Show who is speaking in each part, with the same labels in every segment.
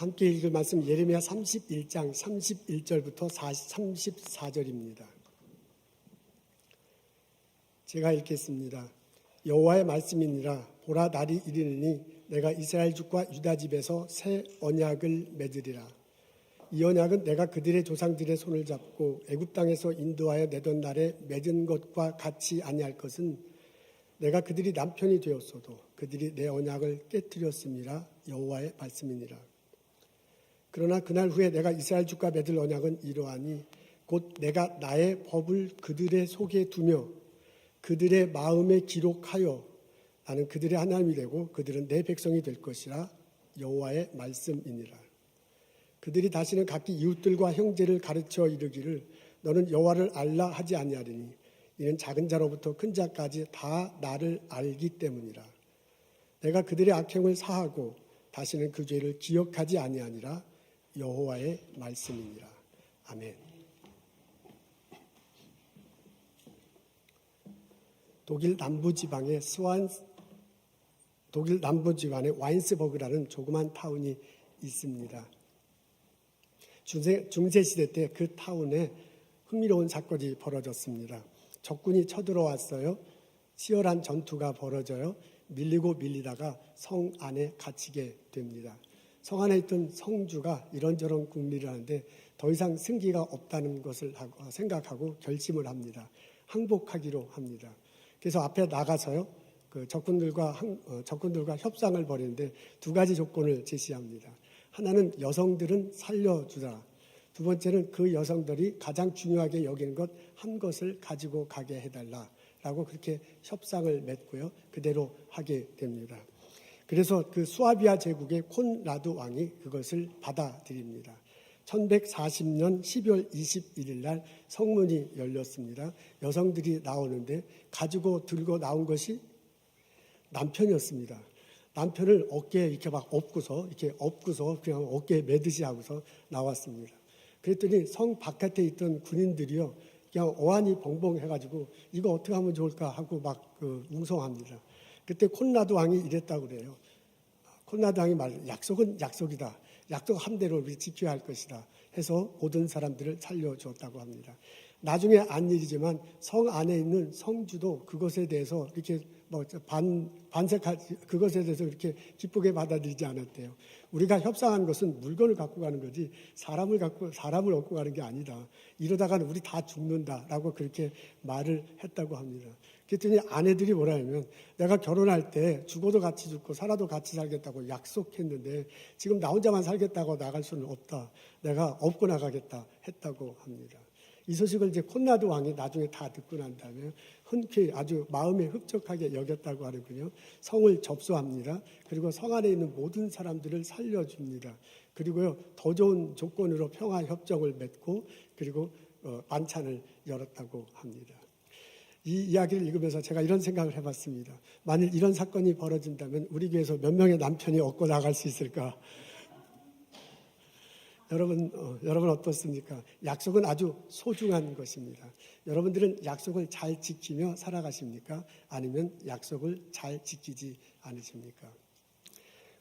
Speaker 1: 함께 읽을 말씀 예레미야 31장 31절부터 34절입니다. 제가 읽겠습니다. 여호와의 말씀이니라. 보라, 날이 이르느니 내가 이스라엘 집과 유다 집에서 새 언약을 맺으리라. 이 언약은 내가 그들의 조상들의 손을 잡고 애굽 땅에서 인도하여 내던 날에 맺은 것과 같이 아니할 것은 내가 그들이 남편이 되었어도 그들이 내 언약을 깨뜨렸음이라. 여호와의 말씀이니라. 그러나 그날 후에 내가 이스라엘 집과 맺을 언약은 이러하니 곧 내가 나의 법을 그들의 속에 두며 그들의 마음에 기록하여 나는 그들의 하나님이 되고 그들은 내 백성이 될 것이라. 여호와의 말씀이니라. 그들이 다시는 각기 이웃들과 형제를 가르쳐 이르기를 너는 여호와를 알라 하지 아니하리니 이는 작은 자로부터 큰 자까지 다 나를 알기 때문이라. 내가 그들의 악행을 사하고 다시는 그 죄를 기억하지 아니하니라. 여호와의 말씀이니라. 아멘. 독일 남부지방의 와인스버그라는 조그만 타운이 있습니다. 중세시대 때 그 타운에 흥미로운 사건이 벌어졌습니다. 적군이 쳐들어왔어요. 치열한 전투가 벌어져요. 밀리고 밀리다가 성 안에 갇히게 됩니다. 성 안에 있던 성주가 이런저런 궁리를 하는데 더 이상 승기가 없다는 것을 생각하고 결심을 합니다. 항복하기로 합니다. 그래서 앞에 나가서요, 그 적군들과 협상을 벌이는데 두 가지 조건을 제시합니다. 하나는 여성들은 살려주라. 두 번째는 그 여성들이 가장 중요하게 여기는 것 한 것을 가지고 가게 해달라라고 그렇게 협상을 맺고요. 그대로 하게 됩니다. 그래서 그 수아비아 제국의 콘라드 왕이 그것을 받아들입니다. 1140년 12월 21일 날 성문이 열렸습니다. 여성들이 나오는데 가지고 들고 나온 것이 남편이었습니다. 남편을 어깨에 이렇게 막 업고서 그냥 어깨에 매듯이 하고서 나왔습니다. 그랬더니 성 바깥에 있던 군인들이요, 그냥 어안이 벙벙해가지고 이거 어떻게 하면 좋을까 하고 막 웅성합니다. 그때 콘라드 왕이 이랬다고 그래요. 콘라드 왕이 약속은 약속이다. 약속한 대로 우리 지켜야 할 것이다 해서 모든 사람들을 살려주었다고 합니다. 나중에 안 일이지만 성 안에 있는 성주도 그것에 대해서 이렇게 그것에 대해서 이렇게 기쁘게 받아들이지 않았대요. 우리가 협상한 것은 물건을 갖고 가는 거지 사람을 얻고 가는 게 아니다. 이러다가는 우리 다 죽는다라고 그렇게 말을 했다고 합니다. 그랬더니 아내들이 뭐라 하면 내가 결혼할 때 죽어도 같이 죽고 살아도 같이 살겠다고 약속했는데 지금 나 혼자만 살겠다고 나갈 수는 없다. 내가 업고 나가겠다 했다고 합니다. 이 소식을 이제 콘라드 왕이 나중에 다 듣고 난 다음에 흔쾌히 아주 마음에 흡족하게 여겼다고 하는군요. 성을 접수합니다. 그리고 성 안에 있는 모든 사람들을 살려줍니다. 그리고요, 더 좋은 조건으로 평화협정을 맺고 그리고 만찬을 열었다고 합니다. 이 이야기를 읽으면서 제가 이런 생각을 해봤습니다. 만일 이런 사건이 벌어진다면 우리 교회에서 몇 명의 남편이 얻고 나갈 수 있을까? 여러분 어떻습니까? 약속은 아주 소중한 것입니다. 여러분들은 약속을 잘 지키며 살아가십니까? 아니면 약속을 잘 지키지 않으십니까?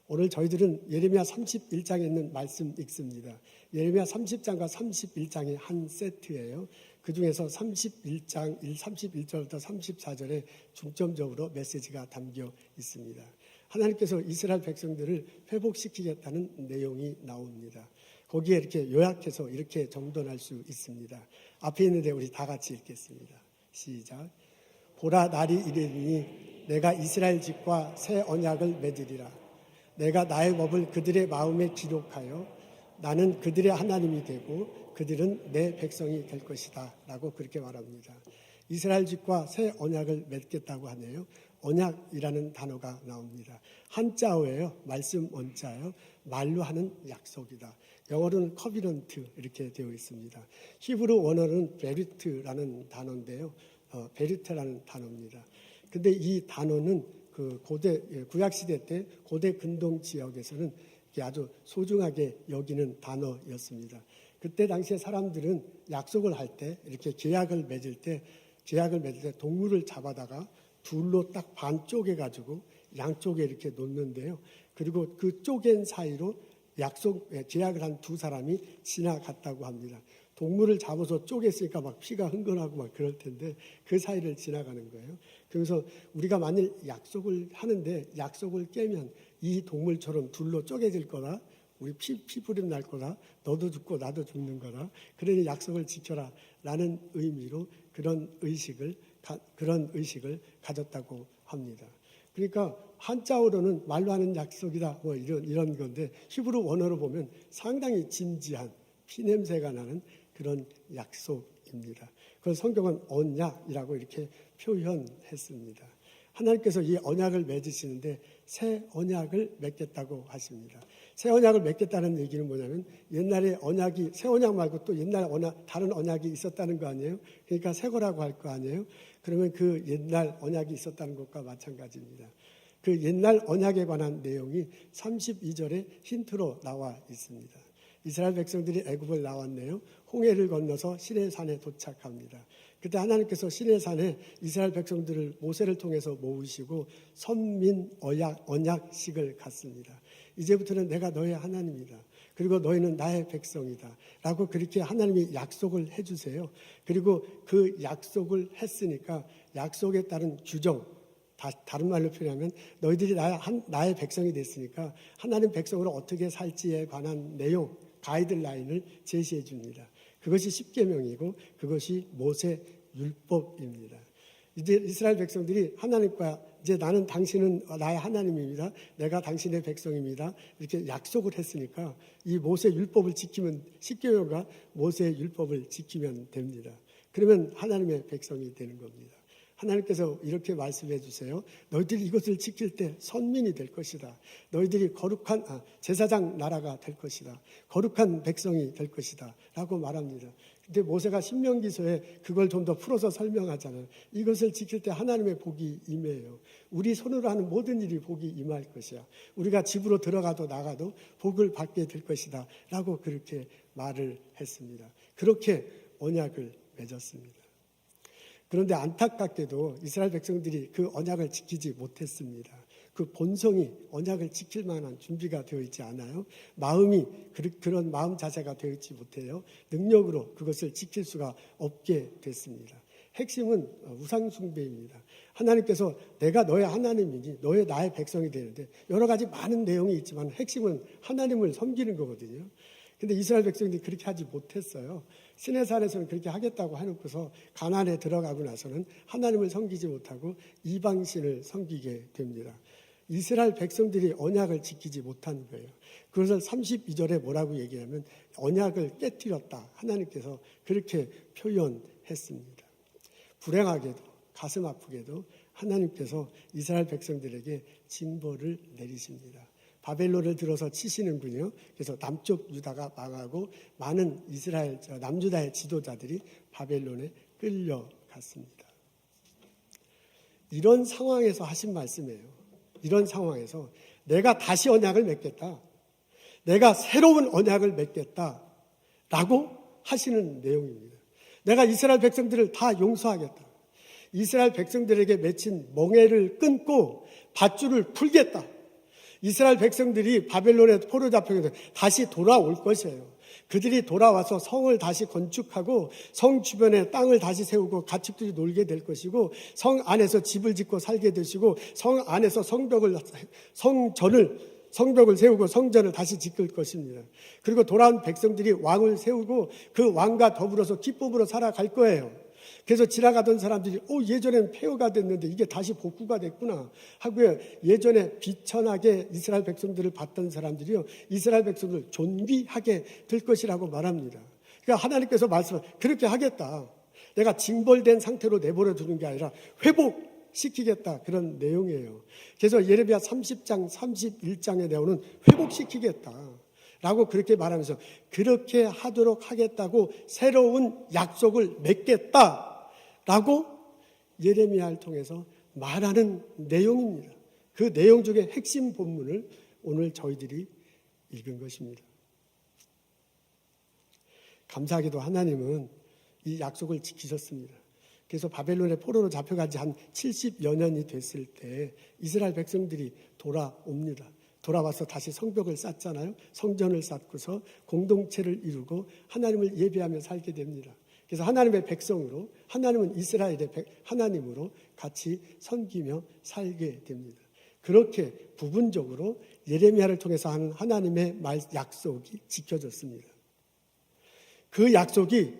Speaker 1: 오늘 저희들은 예레미야 31장에 있는 말씀 읽습니다. 예레미야 30장과 31장이 한 세트예요. 그 중에서 31절부터 34절에 중점적으로 메시지가 담겨 있습니다. 하나님께서 이스라엘 백성들을 회복시키겠다는 내용이 나옵니다. 거기에 이렇게 요약해서 이렇게 정돈할 수 있습니다. 앞에 있는데 우리 다 같이 읽겠습니다. 시작. 보라, 날이 이르니 내가 이스라엘 집과 새 언약을 맺으리라. 내가 나의 법을 그들의 마음에 기록하여 나는 그들의 하나님이 되고 그들은 내 백성이 될 것이다 라고 그렇게 말합니다. 이스라엘 집과 새 언약을 맺겠다고 하네요. 언약이라는 단어가 나옵니다. 한자어예요. 말씀 원자예요. 말로 하는 약속이다. 영어로는 커비넌트 이렇게 되어 있습니다. 히브리 원어는 베리트라는 단어인데요. 베리트라는 단어입니다. 근데 이 단어는 그 구약시대 때 고대 근동 지역에서는 아주 소중하게 여기는 단어였습니다. 그때 당시에 사람들은 약속을 할 때 이렇게 계약을 맺을 때 동물을 잡아다가 둘로 딱 반 쪼개가지고 양쪽에 이렇게 놓는데요. 그리고 그 쪼갠 사이로 계약을 한 두 사람이 지나갔다고 합니다. 동물을 잡아서 쪼갰으니까 막 피가 흥건하고 막 그럴 텐데 그 사이를 지나가는 거예요. 그래서 우리가 만일 약속을 하는데 약속을 깨면 이 동물처럼 둘로 쪼개질 거다. 우리 피부림 날 거다. 너도 죽고 나도 죽는 거다. 그러니 약속을 지켜라 라는 의미로 그런 의식을 가졌다고 합니다. 그러니까 한자어로는 말로 하는 약속이다 뭐 이런 건데 히브리 원어로 보면 상당히 진지한 피냄새가 나는 그런 약속입니다. 그걸 성경은 언약이라고 이렇게 표현했습니다. 하나님께서 이 언약을 맺으시는데 새 언약을 맺겠다고 하십니다. 새 언약을 맺겠다는 얘기는 뭐냐면 옛날에 언약이 새 언약 말고 또 옛날 다른 언약이 있었다는 거 아니에요? 그러니까 새 거라고 할 거 아니에요? 그러면 그 옛날 언약이 있었다는 것과 마찬가지입니다. 그 옛날 언약에 관한 내용이 32절에 힌트로 나와 있습니다. 이스라엘 백성들이 애굽을 나왔네요. 홍해를 건너서 시내산에 도착합니다. 그때 하나님께서 시내산에 이스라엘 백성들을 모세를 통해서 모으시고 선민 언약식을 갖습니다. 이제부터는 내가 너의 하나님이다. 그리고 너희는 나의 백성이다. 라고 그렇게 하나님이 약속을 해주세요. 그리고 그 약속을 했으니까 약속에 따른 규정, 다른 말로 표현하면 너희들이 나의 백성이 됐으니까 하나님 백성으로 어떻게 살지에 관한 내용, 가이드라인을 제시해 줍니다. 그것이 십계명이고 그것이 모세 율법입니다. 이제 이스라엘 백성들이 하나님과 이제 나는 당신은 나의 하나님입니다. 내가 당신의 백성입니다. 이렇게 약속을 했으니까 이 모세 율법을 지키면 십계명과 모세 율법을 지키면 됩니다. 그러면 하나님의 백성이 되는 겁니다. 하나님께서 이렇게 말씀해 주세요. 너희들이 이것을 지킬 때 선민이 될 것이다. 너희들이 거룩한 제사장 나라가 될 것이다. 거룩한 백성이 될 것이다. 라고 말합니다. 근데 모세가 신명기서에 그걸 좀 더 풀어서 설명하잖아요. 이것을 지킬 때 하나님의 복이 임해요. 우리 손으로 하는 모든 일이 복이 임할 것이야. 우리가 집으로 들어가도 나가도 복을 받게 될 것이다. 라고 그렇게 말을 했습니다. 그렇게 언약을 맺었습니다. 그런데 안타깝게도 이스라엘 백성들이 그 언약을 지키지 못했습니다. 그 본성이 언약을 지킬 만한 준비가 되어 있지 않아요. 마음이 그런 마음 자세가 되어 있지 못해요. 능력으로 그것을 지킬 수가 없게 됐습니다. 핵심은 우상 숭배입니다. 하나님께서 내가 너의 하나님이니 나의 백성이 되는데 여러 가지 많은 내용이 있지만 핵심은 하나님을 섬기는 거거든요. 근데 이스라엘 백성들이 그렇게 하지 못했어요. 시내산에서는 그렇게 하겠다고 해놓고서 가나안에 들어가고 나서는 하나님을 섬기지 못하고 이방신을 섬기게 됩니다. 이스라엘 백성들이 언약을 지키지 못한 거예요. 그것을 32절에 뭐라고 얘기하면 언약을 깨뜨렸다. 하나님께서 그렇게 표현했습니다. 불행하게도 가슴 아프게도 하나님께서 이스라엘 백성들에게 징벌을 내리십니다. 바벨론을 들어서 치시는군요. 그래서 남쪽 유다가 망하고 많은 남유다의 지도자들이 바벨론에 끌려갔습니다. 이런 상황에서 하신 말씀이에요. 이런 상황에서 내가 다시 언약을 맺겠다. 내가 새로운 언약을 맺겠다라고 하시는 내용입니다. 내가 이스라엘 백성들을 다 용서하겠다. 이스라엘 백성들에게 맺힌 멍에를 끊고 밧줄을 풀겠다. 이스라엘 백성들이 바벨론에 포로 잡혀서 다시 돌아올 것이에요. 그들이 돌아와서 성을 다시 건축하고 성 주변에 땅을 다시 세우고 가축들이 놀게 될 것이고 성 안에서 집을 짓고 살게 되시고 성 안에서 성벽을 세우고 성전을 다시 짓을 것입니다. 그리고 돌아온 백성들이 왕을 세우고 그 왕과 더불어서 기쁨으로 살아갈 거예요. 그래서 지나가던 사람들이 예전엔 폐허가 됐는데 이게 다시 복구가 됐구나 하고요. 예전에 비천하게 이스라엘 백성들을 봤던 사람들이요. 이스라엘 백성들을 존귀하게 될 것이라고 말합니다. 그러니까 하나님께서 그렇게 하겠다. 내가 징벌된 상태로 내버려 두는 게 아니라 회복시키겠다. 그런 내용이에요. 그래서 예레미야 30장 31장에 나오는 회복시키겠다. 라고 그렇게 말하면서 그렇게 하도록 하겠다고 새로운 약속을 맺겠다라고 예레미야를 통해서 말하는 내용입니다. 그 내용 중에 핵심 본문을 오늘 저희들이 읽은 것입니다. 감사하게도 하나님은 이 약속을 지키셨습니다. 그래서 바벨론의 포로로 잡혀간 지 한 70여 년이 됐을 때 이스라엘 백성들이 돌아옵니다. 돌아와서 다시 성벽을 쌓잖아요. 성전을 쌓고서 공동체를 이루고 하나님을 예배하며 살게 됩니다. 그래서 하나님의 백성으로, 하나님은 이스라엘의 하나님으로 같이 섬기며 살게 됩니다. 그렇게 부분적으로 예레미야를 통해서 하는 하나님의 약속이 지켜졌습니다. 그 약속이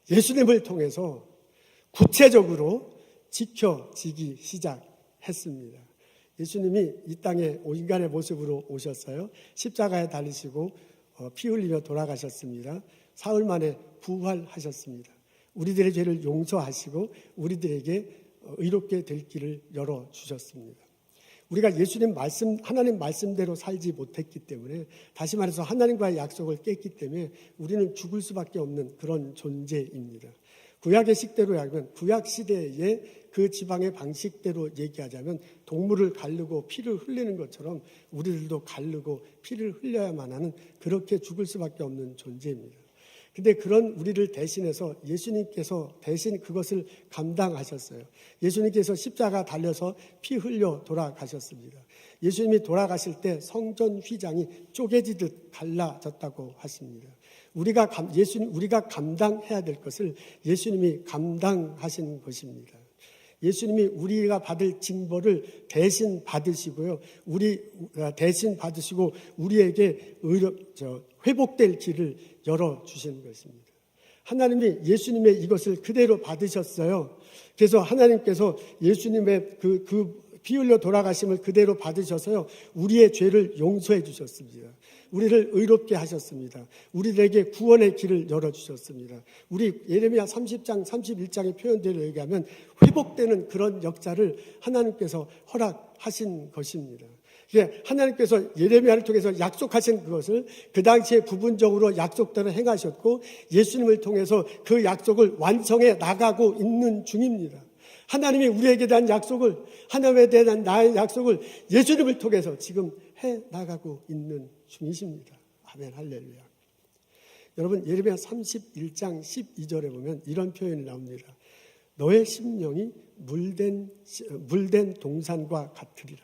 Speaker 1: 예수님을 통해서 구체적으로 지켜지기 시작했습니다. 예수님이 이 땅에 인간의 모습으로 오셨어요. 십자가에 달리시고 피 흘리며 돌아가셨습니다. 사흘 만에 부활하셨습니다. 우리들의 죄를 용서하시고 우리들에게 의롭게 될 길을 열어주셨습니다. 우리가 예수님 말씀, 하나님 말씀대로 살지 못했기 때문에, 다시 말해서 하나님과의 약속을 깼기 때문에 우리는 죽을 수밖에 없는 그런 존재입니다. 구약의 식대로 하면, 구약 시대의 그 지방의 방식대로 얘기하자면 동물을 가르고 피를 흘리는 것처럼 우리들도 가르고 피를 흘려야만 하는, 그렇게 죽을 수밖에 없는 존재입니다. 근데 그런 우리를 대신해서 예수님께서 대신 그것을 감당하셨어요. 예수님께서 십자가 달려서 피 흘려 돌아가셨습니다. 예수님이 돌아가실 때 성전 휘장이 쪼개지듯 갈라졌다고 하십니다. 우리가 감당해야 될 것을 예수님이 감당하신 것입니다. 예수님이 우리가 받을 징벌을 대신 받으시고요. 대신 받으시고 우리에게 회복될 길을 열어주시는 것입니다. 하나님이 예수님의 이것을 그대로 받으셨어요. 그래서 하나님께서 예수님의 피 흘려 돌아가심을 그대로 받으셔서요, 우리의 죄를 용서해 주셨습니다. 우리를 의롭게 하셨습니다. 우리들에게 구원의 길을 열어주셨습니다. 우리 예레미야 30장, 31장의 표현대로 얘기하면 회복되는 그런 역사를 하나님께서 허락하신 것입니다. 하나님께서 예레미야를 통해서 약속하신 그것을 그 당시에 부분적으로 약속대로 행하셨고, 예수님을 통해서 그 약속을 완성해 나가고 있는 중입니다. 하나님이 우리에게 대한 약속을, 하나님에 대한 나의 약속을 예수님을 통해서 지금 해 나가고 있는 중이십니다. 아멘, 할렐루야. 여러분, 예레미야 31장 12절에 보면 이런 표현이 나옵니다. 너의 심령이 물된 동산과 같으리라.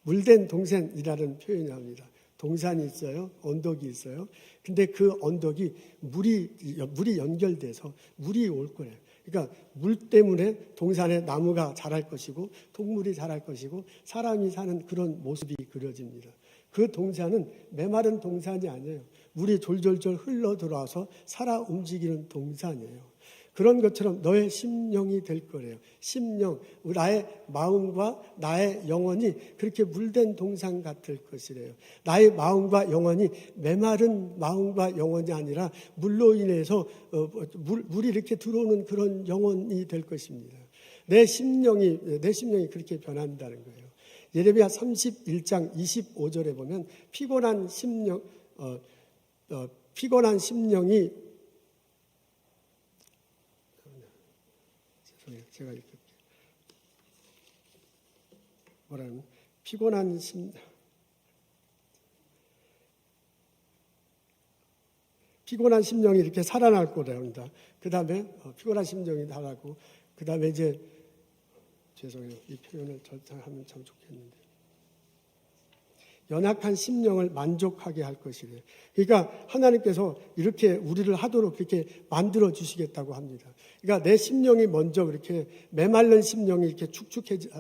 Speaker 1: 물된 동산이라는 표현이 나옵니다. 동산이 있어요. 언덕이 있어요. 근데 그 언덕이 물이 연결돼서 물이 올 거예요. 그러니까 물 때문에 동산에 나무가 자랄 것이고 동물이 자랄 것이고 사람이 사는 그런 모습이 그려집니다. 그 동산은 메마른 동산이 아니에요. 물이 졸졸졸 흘러 들어와서 살아 움직이는 동산이에요. 그런 것처럼 너의 심령이 될 거래요. 심령, 나의 마음과 나의 영혼이 그렇게 물된 동산 같을 것이래요. 나의 마음과 영혼이 메마른 마음과 영혼이 아니라 물로 인해서 물이 이렇게 들어오는 그런 영혼이 될 것입니다. 내 심령이 그렇게 변한다는 거예요. 예레미야 31장 25절에 보면 피곤한 심령이 제가 읽을게요. 뭐라면 피곤한 심령이 이렇게 살아날 거랍니다. 그 다음에 피곤한 심령이 나가고, 그 다음에 이제 죄송해요. 이 표현을 하면 참 좋겠는데, 연약한 심령을 만족하게 할 것이래요. 그러니까 하나님께서 이렇게 우리를 하도록 그렇게 만들어 주시겠다고 합니다. 그러니까 내 심령이 먼저 그렇게 메말른 심령이 이렇게 축축해져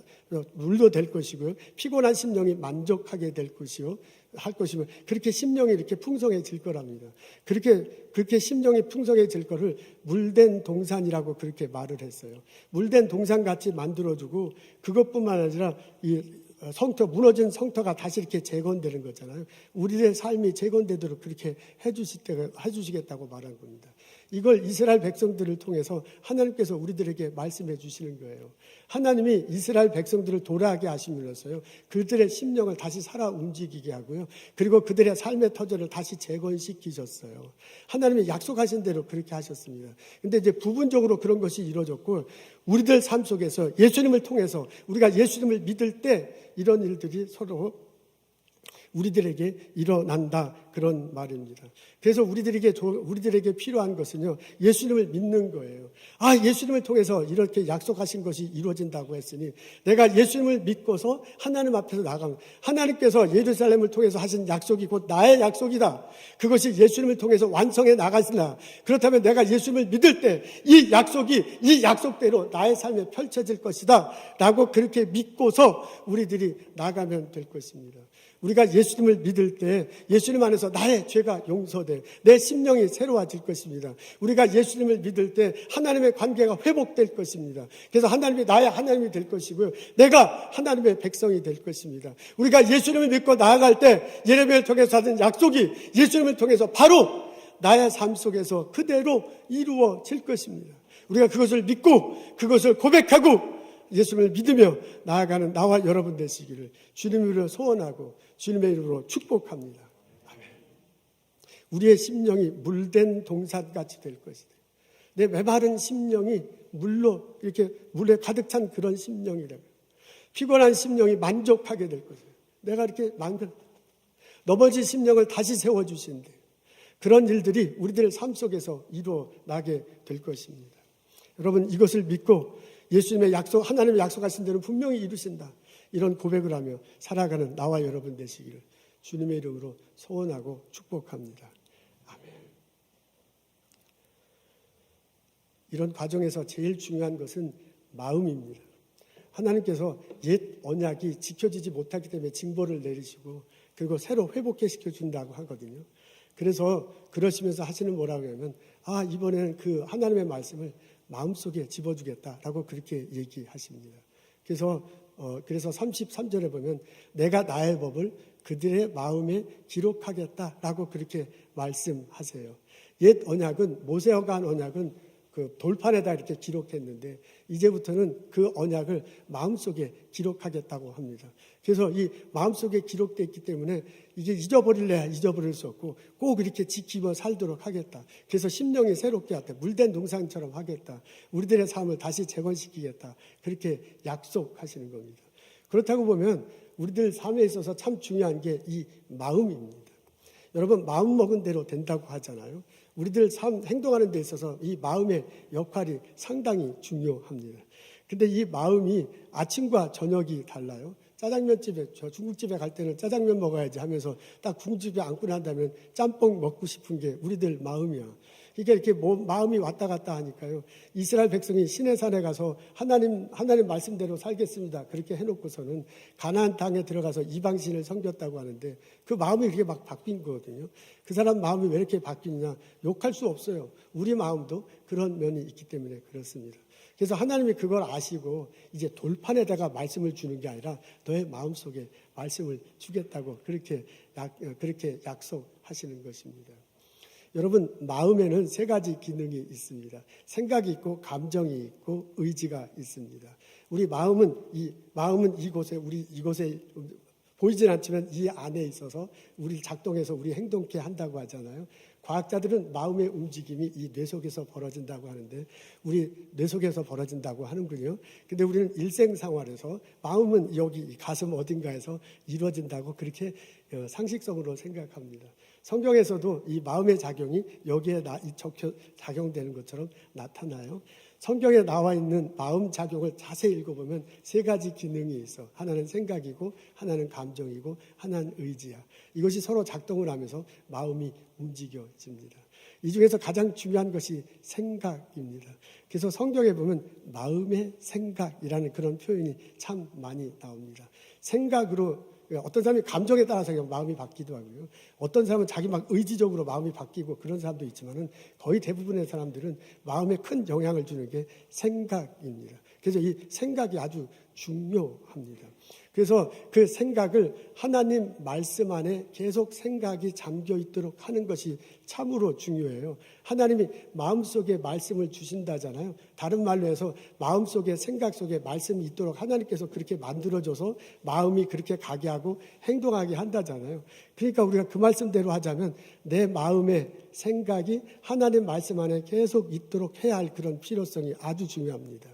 Speaker 1: 물도 될 것이고요. 피곤한 심령이 만족하게 될 것이요. 할 것이면 그렇게 심령이 이렇게 풍성해질 거랍니다. 그렇게 심령이 풍성해질 거를 물된 동산이라고 그렇게 말을 했어요. 물된 동산 같이 만들어주고, 그것뿐만 아니라 무너진 성터가 다시 이렇게 재건되는 거잖아요. 우리의 삶이 재건되도록 그렇게 해주시겠다고 말한 겁니다. 이걸 이스라엘 백성들을 통해서 하나님께서 우리들에게 말씀해 주시는 거예요. 하나님이 이스라엘 백성들을 돌아가게 하심으로써요, 그들의 심령을 다시 살아 움직이게 하고요, 그리고 그들의 삶의 터전을 다시 재건시키셨어요. 하나님이 약속하신 대로 그렇게 하셨습니다. 근데 이제 부분적으로 그런 것이 이루어졌고, 우리들 삶 속에서 예수님을 통해서 우리가 예수님을 믿을 때 이런 일들이 서로 우리들에게 일어난다. 그런 말입니다. 그래서 우리들에게 필요한 것은요, 예수님을 믿는 거예요. 예수님을 통해서 이렇게 약속하신 것이 이루어진다고 했으니 내가 예수님을 믿고서 하나님 앞에서 나가면 하나님께서 예루살렘을 통해서 하신 약속이 곧 나의 약속이다. 그것이 예수님을 통해서 완성해 나가신다. 그렇다면 내가 예수님을 믿을 때 이 약속이 이 약속대로 나의 삶에 펼쳐질 것이다 라고 그렇게 믿고서 우리들이 나가면 될 것입니다. 우리가 예수님을 믿을 때 예수님 안에서 나의 죄가 용서돼 내 심령이 새로워질 것입니다. 우리가 예수님을 믿을 때 하나님의 관계가 회복될 것입니다. 그래서 하나님이 나의 하나님이 될 것이고요, 내가 하나님의 백성이 될 것입니다. 우리가 예수님을 믿고 나아갈 때 예레미야를 통해서 하는 약속이 예수님을 통해서 바로 나의 삶 속에서 그대로 이루어질 것입니다. 우리가 그것을 믿고 그것을 고백하고 예수님을 믿으며 나아가는 나와 여러분 되시기를 주님으로 소원하고 주님의 이름으로 축복합니다. 아멘. 우리의 심령이 물된 동산같이 될 것이다. 내 메마른 심령이 물로 이렇게 물에 가득 찬 그런 심령이라고. 피곤한 심령이 만족하게 될 것이에요. 내가 이렇게 넘어진 심령을 다시 세워주신대. 그런 일들이 우리들의 삶 속에서 이루어나게 될 것입니다. 여러분, 이것을 믿고 예수님의 약속, 하나님의 약속하신 대로 분명히 이루신다, 이런 고백을 하며 살아가는 나와 여러분 되시기를 주님의 이름으로 소원하고 축복합니다. 아멘. 이런 과정에서 제일 중요한 것은 마음입니다. 하나님께서 옛 언약이 지켜지지 못하기 때문에 징벌을 내리시고 그리고 새로 회복시켜 준다고 하거든요. 그래서 그러시면서 하시는 뭐라고 하면 이번에는 그 하나님의 말씀을 마음속에 집어주겠다라고 그렇게 얘기하십니다. 그래서 33절에 보면 내가 나의 법을 그들의 마음에 기록하겠다라고 그렇게 말씀하세요. 옛 언약은, 모세가 한 언약은 그 돌판에다 이렇게 기록했는데 이제부터는 그 언약을 마음속에 기록하겠다고 합니다. 그래서 이 마음속에 기록됐기 때문에 이게 잊어버릴래야 잊어버릴 수 없고 꼭 이렇게 지키며 살도록 하겠다. 그래서 심령이 새롭게 하겠다. 물된 동산처럼 하겠다. 우리들의 삶을 다시 재건시키겠다. 그렇게 약속하시는 겁니다. 그렇다고 보면 우리들 삶에 있어서 참 중요한 게 이 마음입니다. 여러분, 마음 먹은 대로 된다고 하잖아요. 우리들 삶 행동하는 데 있어서 이 마음의 역할이 상당히 중요합니다. 근데 이 마음이 아침과 저녁이 달라요. 짜장면집에, 저 중국집에 갈 때는 짜장면 먹어야지 하면서 딱 중국집에 앉고 난다면 짬뽕 먹고 싶은 게 우리들 마음이야. 그러니까 이렇게 마음이 왔다 갔다 하니까요. 이스라엘 백성이 시내산에 가서 하나님 말씀대로 살겠습니다, 그렇게 해놓고서는 가나안 땅에 들어가서 이방신을 섬겼다고 하는데 그 마음이 이렇게 막 바뀐 거거든요. 그 사람 마음이 왜 이렇게 바뀌느냐? 욕할 수 없어요. 우리 마음도 그런 면이 있기 때문에 그렇습니다. 그래서 하나님이 그걸 아시고 이제 돌판에다가 말씀을 주는 게 아니라 너의 마음속에 말씀을 주겠다고 그렇게 약속하시는 것입니다. 여러분, 마음에는 세 가지 기능이 있습니다. 생각이 있고 감정이 있고 의지가 있습니다. 우리 마음은 이곳에 보이진 않지만 이 안에 있어서 우리를 작동해서 우리 행동케 한다고 하잖아요. 과학자들은 마음의 움직임이 이 뇌 속에서 벌어진다고 하는데 우리 뇌 속에서 벌어진다고 하는군요. 근데 우리는 일생생활에서 마음은 여기 가슴 어딘가에서 이루어진다고 그렇게 상식적으로 생각합니다. 성경에서도 이 마음의 작용이 여기에 작용되는 것처럼 나타나요. 성경에 나와 있는 마음 작용을 자세히 읽어보면 세 가지 기능이 있어. 하나는 생각이고 하나는 감정이고 하나는 의지야. 이것이 서로 작동을 하면서 마음이 움직여집니다. 이 중에서 가장 중요한 것이 생각입니다. 그래서 성경에 보면 마음의 생각이라는 그런 표현이 참 많이 나옵니다. 생각으로 어떤 사람이 감정에 따라서 그냥 마음이 바뀌기도 하고요. 어떤 사람은 자기 막 의지적으로 마음이 바뀌고 그런 사람도 있지만은 거의 대부분의 사람들은 마음에 큰 영향을 주는 게 생각입니다. 그래서 이 생각이 아주 중요합니다. 그래서 그 생각을 하나님 말씀 안에 계속 생각이 잠겨 있도록 하는 것이 참으로 중요해요. 하나님이 마음속에 말씀을 주신다잖아요. 다른 말로 해서 마음속에 생각 속에 말씀이 있도록 하나님께서 그렇게 만들어줘서 마음이 그렇게 가게 하고 행동하게 한다잖아요. 그러니까 우리가 그 말씀대로 하자면 내 마음의 생각이 하나님 말씀 안에 계속 있도록 해야 할 그런 필요성이 아주 중요합니다.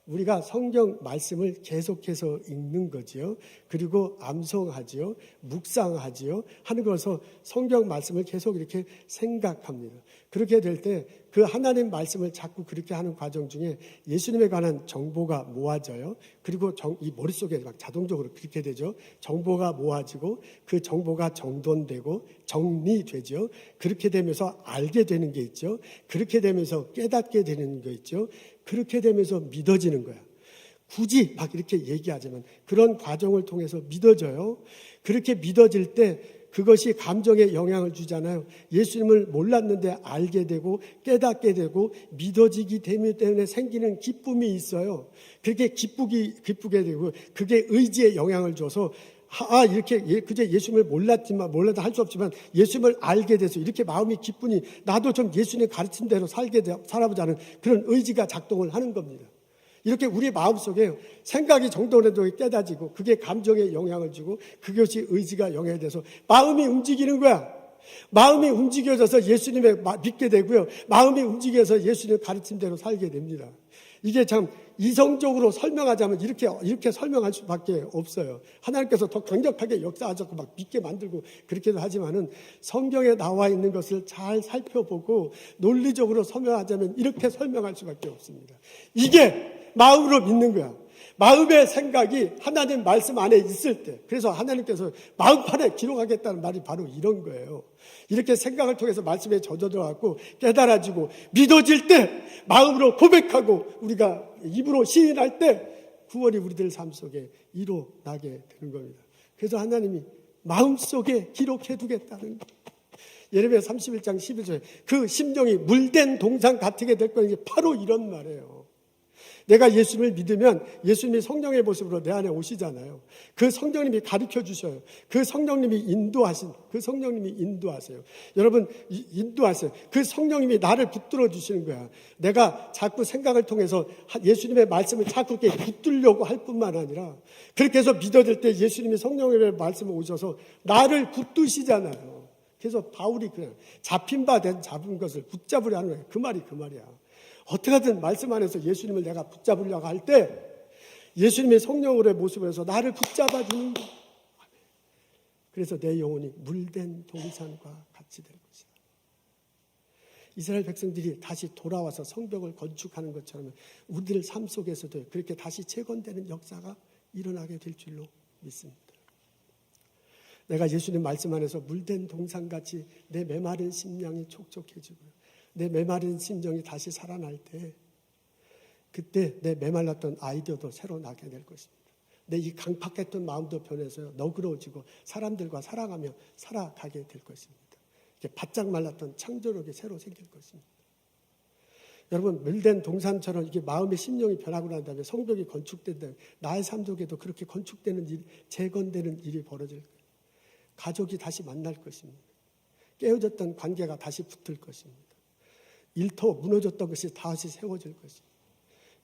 Speaker 1: 우리가 성경 말씀을 계속해서 읽는 거지요. 그리고 암송하지요. 묵상하지요. 하는 것을 성경 말씀을 계속 이렇게 생각합니다. 그렇게 될 때 그 하나님 말씀을 자꾸 그렇게 하는 과정 중에 예수님에 관한 정보가 모아져요. 그리고 이 머릿속에 막 자동적으로 그렇게 되죠. 정보가 모아지고 그 정보가 정돈되고 정리되죠. 그렇게 되면서 알게 되는 게 있죠. 그렇게 되면서 깨닫게 되는 게 있죠. 그렇게 되면서 믿어지는 거야. 굳이 막 이렇게 얘기하자면 그런 과정을 통해서 믿어져요. 그렇게 믿어질 때 그것이 감정에 영향을 주잖아요. 예수님을 몰랐는데 알게 되고 깨닫게 되고 믿어지기 때문에 생기는 기쁨이 있어요. 그렇게 기쁘게 되고 그게 의지에 영향을 줘서 이렇게 그저 예수님을 몰라도 할 수 없지만 예수님을 알게 돼서 이렇게 마음이 기쁘니 나도 좀 예수님 가르친 대로 살아보자는 그런 의지가 작동을 하는 겁니다. 이렇게 우리 마음속에 생각이 정돈해도 깨닫지고 그게 감정에 영향을 주고 그것이 의지가 영향이 돼서 마음이 움직이는 거야. 마음이 움직여져서 예수님을 믿게 되고요. 마음이 움직여서 예수님의 가르침대로 살게 됩니다. 이게 참 이성적으로 설명하자면 이렇게 설명할 수밖에 없어요. 하나님께서 더 강력하게 역사하셔서 막 믿게 만들고 그렇게도 하지만은 성경에 나와 있는 것을 잘 살펴보고 논리적으로 설명하자면 이렇게 설명할 수밖에 없습니다. 이게 마음으로 믿는 거야. 마음의 생각이 하나님 말씀 안에 있을 때, 그래서 하나님께서 마음판에 기록하겠다는 말이 바로 이런 거예요. 이렇게 생각을 통해서 말씀에 젖어들어갖고 깨달아지고 믿어질 때 마음으로 고백하고 우리가 입으로 시인할 때 구원이 우리들 삶 속에 이루어나게 되는 겁니다. 그래서 하나님이 마음속에 기록해두겠다는 거예요. 예레미야 31장 11절에 그 심정이 물된 동상 같게 될 거는 바로 이런 말이에요. 내가 예수님을 믿으면 예수님이 성령의 모습으로 내 안에 오시잖아요. 그 성령님이 가르쳐 주셔요. 그 성령님이 인도하세요. 여러분 인도하세요. 그 성령님이 나를 붙들어 주시는 거야. 내가 자꾸 생각을 통해서 예수님의 말씀을 자꾸 이렇게 붙들려고 할 뿐만 아니라 그렇게 해서 믿어질 때 예수님이 성령의 말씀을 오셔서 나를 붙드시잖아요. 그래서 바울이 그냥 잡힌 것을 붙잡으려 하는 거예요. 그 말이야. 어떻게든 말씀 안에서 예수님을 내가 붙잡으려고 할 때 예수님의 성령으로의 모습에서 나를 붙잡아 주는 거예요. 그래서 내 영혼이 물된 동산과 같이 될 것이다. 이스라엘 백성들이 다시 돌아와서 성벽을 건축하는 것처럼 우리들 삶 속에서도 그렇게 다시 재건되는 역사가 일어나게 될 줄로 믿습니다. 내가 예수님 말씀 안에서 물된 동산같이 내 메마른 심령이 촉촉해지고요. 내 메마른 심정이 다시 살아날 때 그때 내 메말랐던 아이디어도 새로 나게 될 것입니다. 내 이 강팍했던 마음도 변해서 너그러워지고 사람들과 사랑하며 살아가게 될 것입니다. 이렇게 바짝 말랐던 창조력이 새로 생길 것입니다. 여러분 물된 동산처럼 이게 마음의 심령이 변하고 난 다음에 성벽이 건축된다. 나의 삶 속에도 그렇게 건축되는 일, 재건되는 일이 벌어질 거예요. 가족이 다시 만날 것입니다. 깨어졌던 관계가 다시 붙을 것입니다. 일터 무너졌던 것이 다시 세워질 것입니다.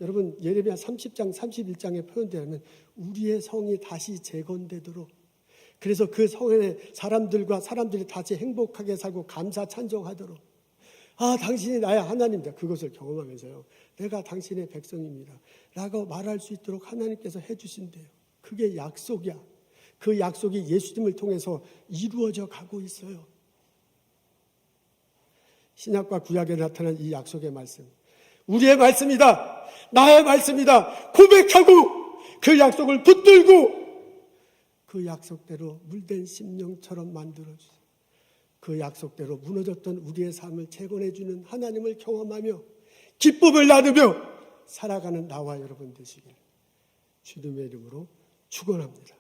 Speaker 1: 여러분 예레미야 30장 31장에 표현되면 우리의 성이 다시 재건되도록 그래서 그 성에 사람들이 다시 행복하게 살고 감사 찬송하도록 당신이 나의 하나님이다. 그것을 경험하면서요. 내가 당신의 백성입니다. 라고 말할 수 있도록 하나님께서 해주신대요. 그게 약속이야. 그 약속이 예수님을 통해서 이루어져 가고 있어요. 신약과 구약에 나타난 이 약속의 말씀. 우리의 말씀이다. 나의 말씀이다. 고백하고 그 약속을 붙들고 그 약속대로 물된 심령처럼 만들어주세요. 그 약속대로 무너졌던 우리의 삶을 재건해주는 하나님을 경험하며 기쁨을 나누며 살아가는 나와 여러분 되시길 주님의 이름으로 축원합니다.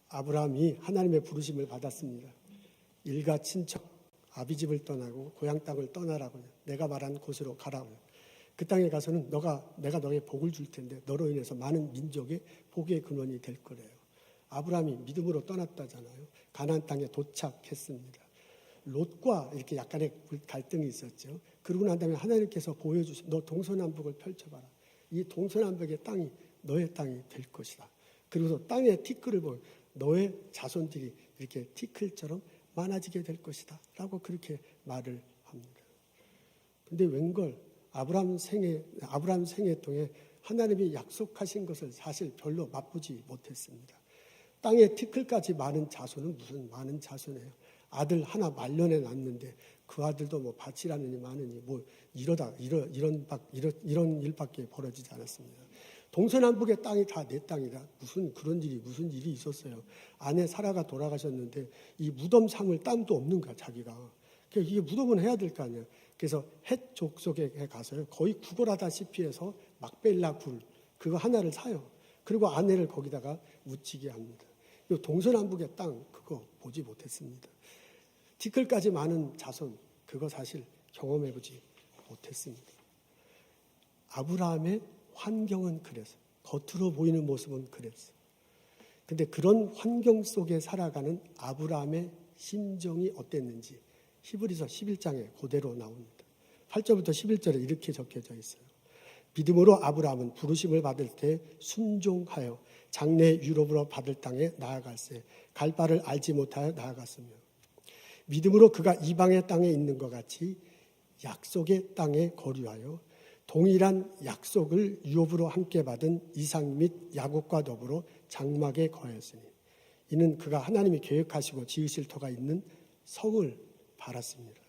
Speaker 1: 아브라함이 하나님의 부르심을 받았습니다. 일가 친척 아비 집을 떠나고 고향 땅을 떠나라고 내가 말한 곳으로 가라고. 그 땅에 가서는 내가 너에게 복을 줄 텐데 너로 인해서 많은 민족의 복의 근원이 될 거래요. 아브라함이 믿음으로 떠났다잖아요. 가나안 땅에 도착했습니다. 롯과 이렇게 약간의 갈등이 있었죠. 그러고 난 다음에 하나님께서 보여주신 너 동서남북을 펼쳐봐라. 이 동서남북의 땅이 너의 땅이 될 것이다. 그리고서 땅의 티끌을 보여 너의 자손들이 이렇게 티끌처럼 많아지게 될 것이다 라고 그렇게 말을 합니다. 근데 웬걸 아브라함 생애 동에 하나님이 약속하신 것을 사실 별로 맛보지 못했습니다. 땅에 티끌까지 많은 자손은 무슨 많은 자손이에요. 아들 하나 말년에 낳는데 그 아들도 뭐 밭이라느니 마느니 뭐 이런 일밖에 벌어지지 않았습니다. 동서남북의 땅이 다 내 땅이다. 무슨 일이 있었어요. 아내 사라가 돌아가셨는데 이 무덤 삼을 땅도 없는 거야, 자기가. 그러니까 이게 무덤은 해야 될 거 아니야. 그래서 헷 족속에 가서요. 거의 구걸하다시피 해서 막벨라 굴 그거 하나를 사요. 그리고 아내를 거기다가 묻히게 합니다. 동서남북의 땅 그거 보지 못했습니다. 티끌까지 많은 자손 그거 사실 경험해보지 못했습니다. 아브라함의 환경은 그래서 겉으로 보이는 모습은 그랬어. 근데 그런 환경 속에 살아가는 아브라함의 심정이 어땠는지 히브리서 11장에 그대로 나옵니다. 8절부터 11절에 이렇게 적혀져 있어요. 믿음으로 아브라함은 부르심을 받을 때 순종하여 장래 유럽으로 받을 땅에 나아갈세 갈 바를 알지 못하여 나아갔으며 믿음으로 그가 이방의 땅에 있는 것 같이 약속의 땅에 거류하여 동일한 약속을 유업으로 함께 받은 이삭 및 야곱과 더불어 장막에 거하였으니 이는 그가 하나님이 계획하시고 지으실 터가 있는 성을 바랐습니다.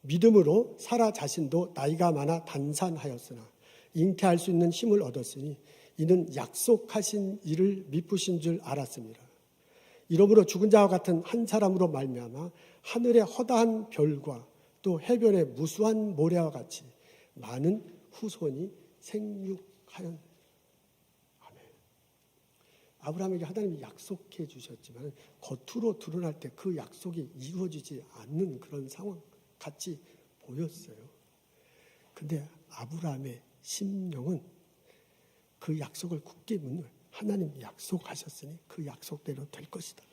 Speaker 1: 믿음으로 사라 자신도 나이가 많아 단산하였으나 잉태할 수 있는 힘을 얻었으니 이는 약속하신 이를 미쁘신 줄 알았습니다. 이러므로 죽은 자와 같은 한 사람으로 말미암아 하늘의 허다한 별과 또 해변의 무수한 모래와 같이 많은 후손이 생육하였느니라. 아멘. 아브라함에게 하나님이 약속해 주셨지만 겉으로 드러날 때 그 약속이 이루어지지 않는 그런 상황 같이 보였어요. 근데 아브라함의 심령은 그 약속을 굳게 묻는 거예요. 하나님 약속하셨으니 그 약속대로 될 것이다.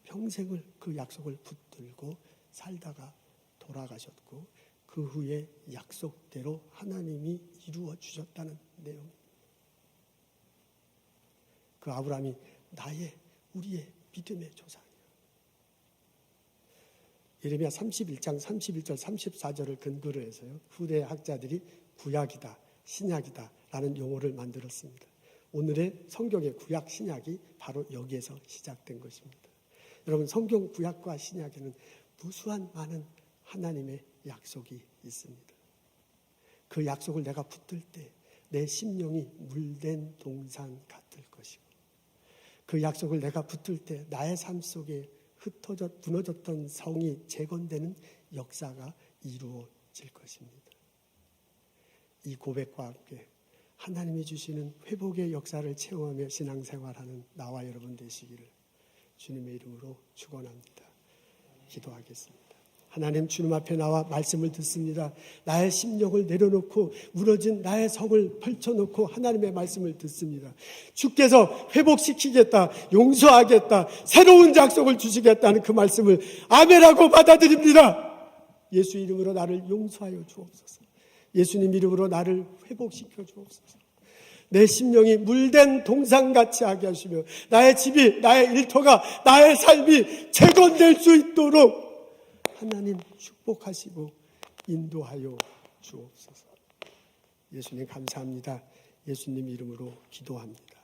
Speaker 1: 평생을 그 약속을 붙들고 살다가 돌아가셨고 그 후에 약속대로 하나님이 이루어 주셨다는 내용입니다. 그 아브라함이 우리의 믿음의 조상이에요. 예레미야 31장 31절 34절을 근거로 해서요. 후대 학자들이 구약이다, 신약이다 라는 용어를 만들었습니다. 오늘의 성경의 구약, 신약이 바로 여기에서 시작된 것입니다. 여러분 성경 구약과 신약에는 무수한 많은 하나님의 약속이 있습니다. 그 약속을 내가 붙들 때 내 심령이 물된 동산 같을 것이고 그 약속을 내가 붙들 때 나의 삶 속에 무너졌던 성이 재건되는 역사가 이루어질 것입니다. 이 고백과 함께 하나님이 주시는 회복의 역사를 체험하며 신앙생활하는 나와 여러분 되시기를 주님의 이름으로 축원합니다. 기도하겠습니다. 하나님 주님 앞에 나와 말씀을 듣습니다. 나의 심령을 내려놓고 무너진 나의 성을 펼쳐놓고 하나님의 말씀을 듣습니다. 주께서 회복시키겠다, 용서하겠다, 새로운 약속을 주시겠다는 그 말씀을 아멘하고 받아들입니다. 예수 이름으로 나를 용서하여 주옵소서. 예수님 이름으로 나를 회복시켜 주옵소서. 내 심령이 물된 동산같이 하게 하시며 나의 집이, 나의 일터가, 나의 삶이 재건될 수 있도록 하나님 축복하시고 인도하여 주옵소서. 예수님 감사합니다. 예수님 이름으로 기도합니다.